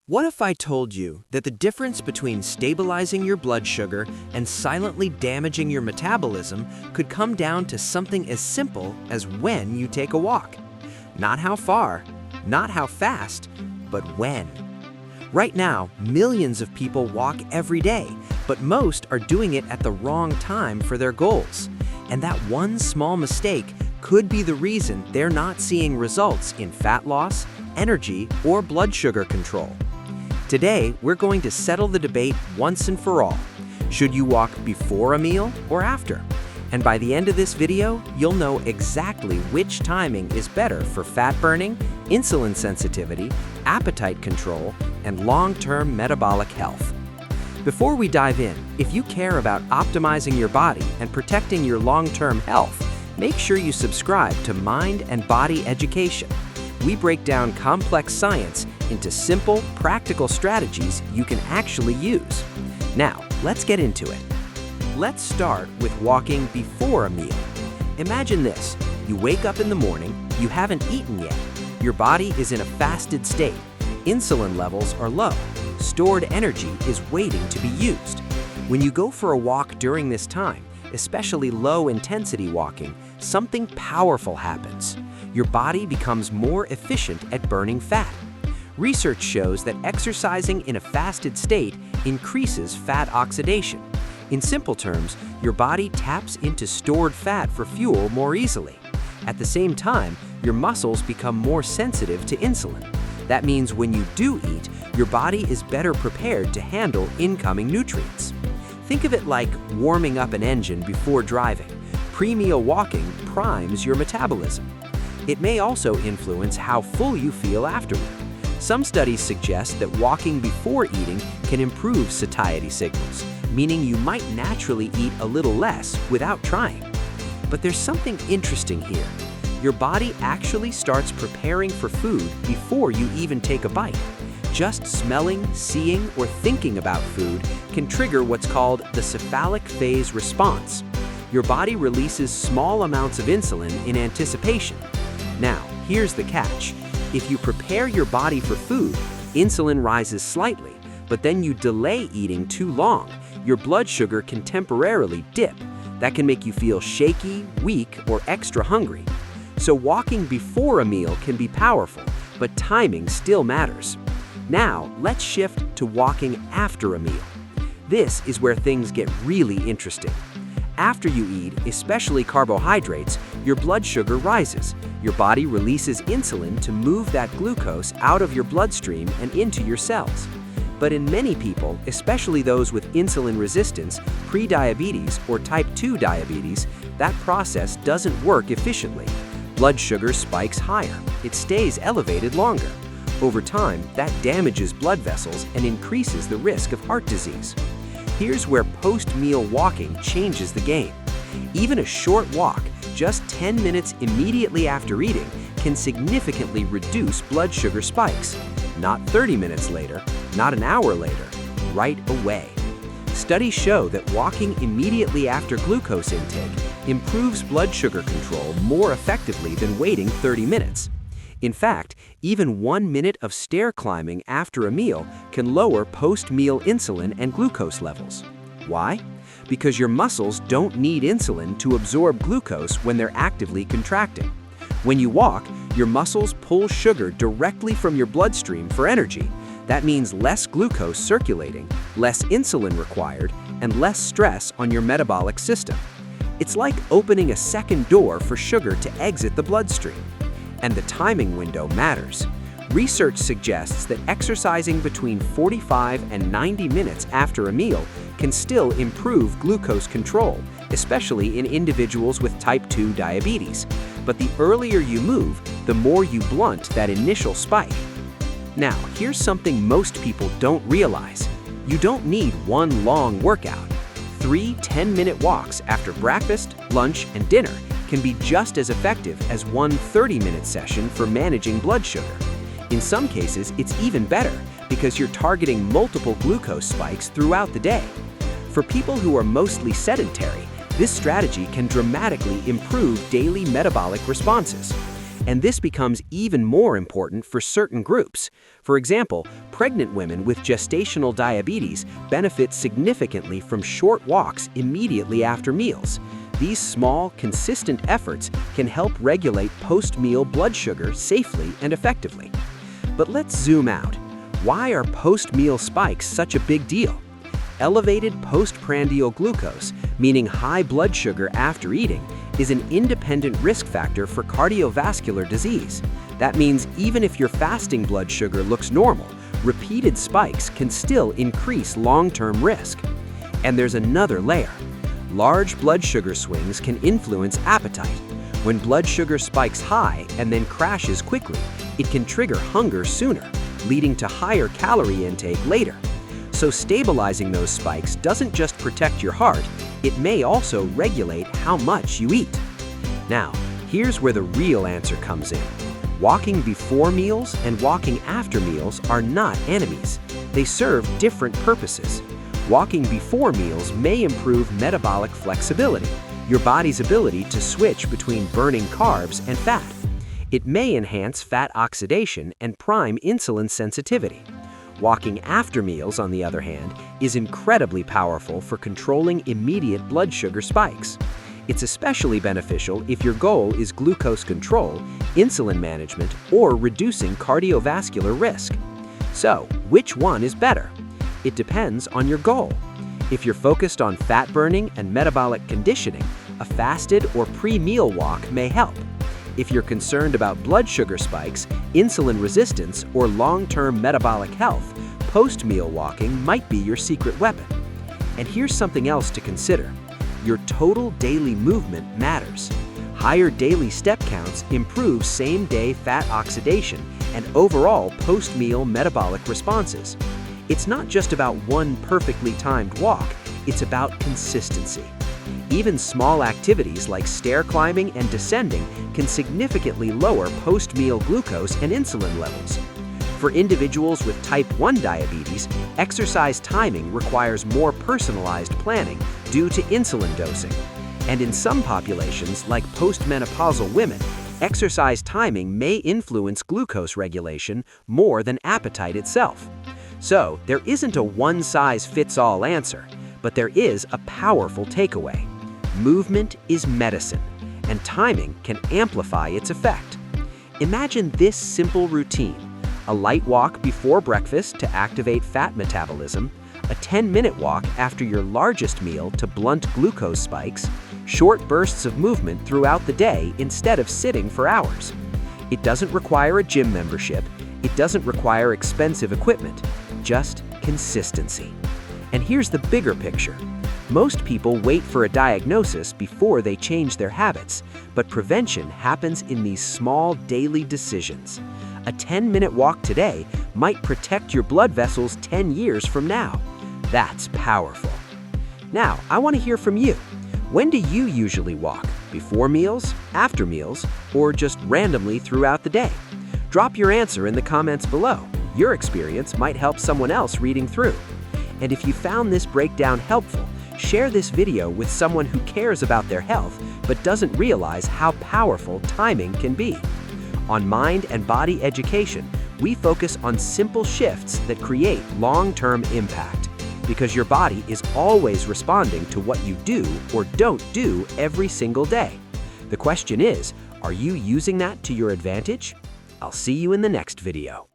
What if I told you that the difference between stabilizing your blood sugar and silently damaging your metabolism could come down to something as simple as when you take a walk? Not how far, not how fast, but when. Right now, millions of people walk every day, but most are doing it at the wrong time for their goals. And that one small mistake could be the reason they're not seeing results in fat loss, energy, or blood sugar control. Today, we're going to settle the debate once and for all. Should you walk before a meal or after? And by the end of this video, you'll know exactly which timing is better for fat burning, insulin sensitivity, appetite control, and long-term metabolic health. Before we dive in, if you care about optimizing your body and protecting your long-term health, make sure you subscribe to Mind and Body Education. We break down complex science into simple, practical strategies you can actually use. Now, let's get into it. Let's start with walking before a meal. Imagine this: you wake up in the morning, you haven't eaten yet. Your body is in a fasted state. Insulin levels are low. Stored energy is waiting to be used. When you go for a walk during this time, especially low-intensity walking, something powerful happens. Your body becomes more efficient at burning fat. Research shows that exercising in a fasted state increases fat oxidation. In simple terms, your body taps into stored fat for fuel more easily. At the same time, your muscles become more sensitive to insulin. That means when you do eat, your body is better prepared to handle incoming nutrients. Think of it like warming up an engine before driving. Pre-meal walking primes your metabolism. It may also influence how full you feel afterward. Some studies suggest that walking before eating can improve satiety signals, meaning you might naturally eat a little less without trying. But there's something interesting here. Your body actually starts preparing for food before you even take a bite. Just smelling, seeing, or thinking about food can trigger what's called the cephalic phase response. Your body releases small amounts of insulin in anticipation. Now, here's the catch. If you prepare your body for food, insulin rises slightly, but then you delay eating too long, your blood sugar can temporarily dip. That can make you feel shaky, weak, or extra hungry. So walking before a meal can be powerful, but timing still matters. Now, let's shift to walking after a meal. This is where things get really interesting. After you eat, especially carbohydrates, your blood sugar rises. Your body releases insulin to move that glucose out of your bloodstream and into your cells. But in many people, especially those with insulin resistance, prediabetes, or type 2 diabetes, that process doesn't work efficiently. Blood sugar spikes higher. It stays elevated longer. Over time, that damages blood vessels and increases the risk of heart disease. Here's where post-meal walking changes the game. Even a short walk, just 10 minutes immediately after eating, can significantly reduce blood sugar spikes. Not 30 minutes later, not an hour later, right away. Studies show that walking immediately after glucose intake improves blood sugar control more effectively than waiting 30 minutes. In fact, even 1 minute of stair climbing after a meal can lower post-meal insulin and glucose levels. Why? Because your muscles don't need insulin to absorb glucose when they're actively contracting. When you walk, your muscles pull sugar directly from your bloodstream for energy. That means less glucose circulating, less insulin required, and less stress on your metabolic system. It's like opening a second door for sugar to exit the bloodstream. And the timing window matters. Research suggests that exercising between 45 and 90 minutes after a meal can still improve glucose control, especially in individuals with type 2 diabetes. But the earlier you move, the more you blunt that initial spike. Now, here's something most people don't realize. You don't need one long workout. 3 10-minute walks after breakfast, lunch, and dinner can be just as effective as one 30-minute session for managing blood sugar. In some cases, it's even better because you're targeting multiple glucose spikes throughout the day. For people who are mostly sedentary, this strategy can dramatically improve daily metabolic responses. And this becomes even more important for certain groups. For example, pregnant women with gestational diabetes benefit significantly from short walks immediately after meals. These small, consistent efforts can help regulate post-meal blood sugar safely and effectively. But let's zoom out. Why are post-meal spikes such a big deal? Elevated postprandial glucose, meaning high blood sugar after eating, is an independent risk factor for cardiovascular disease. That means even if your fasting blood sugar looks normal, repeated spikes can still increase long-term risk. And there's another layer. Large blood sugar swings can influence appetite. When blood sugar spikes high and then crashes quickly, it can trigger hunger sooner, leading to higher calorie intake later. So stabilizing those spikes doesn't just protect your heart, it may also regulate how much you eat. Now, here's where the real answer comes in. Walking before meals and walking after meals are not enemies. They serve different purposes. Walking before meals may improve metabolic flexibility, your body's ability to switch between burning carbs and fat. It may enhance fat oxidation and prime insulin sensitivity. Walking after meals, on the other hand, is incredibly powerful for controlling immediate blood sugar spikes. It's especially beneficial if your goal is glucose control, insulin management, or reducing cardiovascular risk. So, which one is better? It depends on your goal. If you're focused on fat burning and metabolic conditioning, a fasted or pre-meal walk may help. If you're concerned about blood sugar spikes, insulin resistance, or long-term metabolic health, post-meal walking might be your secret weapon. And here's something else to consider. Your total daily movement matters. Higher daily step counts improve same-day fat oxidation and overall post-meal metabolic responses. It's not just about one perfectly timed walk, it's about consistency. Even small activities like stair climbing and descending can significantly lower post-meal glucose and insulin levels. For individuals with type 1 diabetes, exercise timing requires more personalized planning due to insulin dosing. And in some populations, like postmenopausal women, exercise timing may influence glucose regulation more than appetite itself. So, there isn't a one-size-fits-all answer, but there is a powerful takeaway. Movement is medicine, and timing can amplify its effect. Imagine this simple routine: a light walk before breakfast to activate fat metabolism, a 10-minute walk after your largest meal to blunt glucose spikes, short bursts of movement throughout the day instead of sitting for hours. It doesn't require a gym membership, it doesn't require expensive equipment, just consistency. And here's the bigger picture. Most people wait for a diagnosis before they change their habits, but prevention happens in these small daily decisions. A 10-minute walk today might protect your blood vessels 10 years from now. That's powerful. Now, I want to hear from you. When do you usually walk? Before meals, after meals, or just randomly throughout the day? Drop your answer in the comments below. Your experience might help someone else reading through. And if you found this breakdown helpful, share this video with someone who cares about their health but doesn't realize how powerful timing can be. On Mind and Body Education, we focus on simple shifts that create long-term impact, because your body is always responding to what you do or don't do every single day. The question is, are you using that to your advantage? I'll see you in the next video.